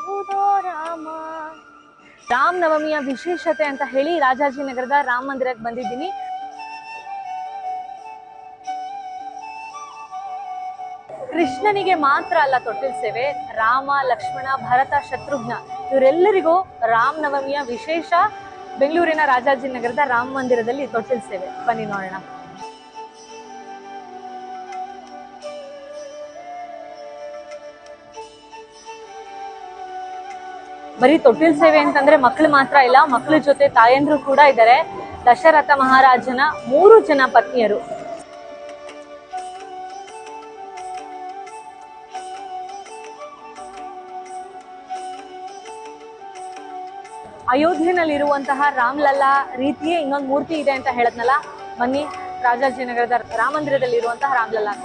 ಬರುವುದೋ ರಾಮ. ರಾಮನವಮಿಯ ವಿಶೇಷತೆ ಅಂತ ಹೇಳಿ ರಾಜಾಜಿನಗರದ ರಾಮ ಮಂದಿರಕ್ಕೆ ಬಂದಿದ್ದೀನಿ. ಕೃಷ್ಣನಿಗೆ ಮಾತ್ರ ಅಲ್ಲ ತೊಟ್ಟಿಲ್ ಸೇವೆ, ರಾಮ, ಲಕ್ಷ್ಮಣ, ಭರತ, ಶತ್ರುಘ್ನ ಇವರೆಲ್ಲರಿಗೂ ರಾಮನವಮಿಯ ವಿಶೇಷ ಬೆಂಗಳೂರಿನ ರಾಜಾಜಿನಗರದ ರಾಮ ಮಂದಿರದಲ್ಲಿ ತೊಟ್ಟಿಲ್ ಸೇವೆ. ಬನ್ನಿ ನೋಡೋಣ. ಬರೀ ತೊಟ್ಟಿಲ್ ಸೇವೆ ಅಂತಂದ್ರೆ ಮಕ್ಕಳು ಮಾತ್ರ ಇಲ್ಲ, ಮಕ್ಕಳ ಜೊತೆ ತಾಯಂದ್ರು ಕೂಡ ಇದ್ದಾರೆ. ದಶರಥ ಮಹಾರಾಜನ 3 ಜನ ಪತ್ನಿಯರು. ಅಯೋಧ್ಯೆನಲ್ಲಿರುವಂತಹ ರಾಮ್ಲಲ್ಲಾ ರೀತಿಯೇ ಇನ್ನೊಂದು ಮೂರ್ತಿ ಇದೆ ಅಂತ ಹೇಳದ್ನಲ್ಲ, ಬನ್ನಿ ರಾಜಾಜಿನಗರದ ರಾಮ ಮಂದಿರದಲ್ಲಿ ಇರುವಂತಹ ರಾಮ್ಲಲ್ಲಾ.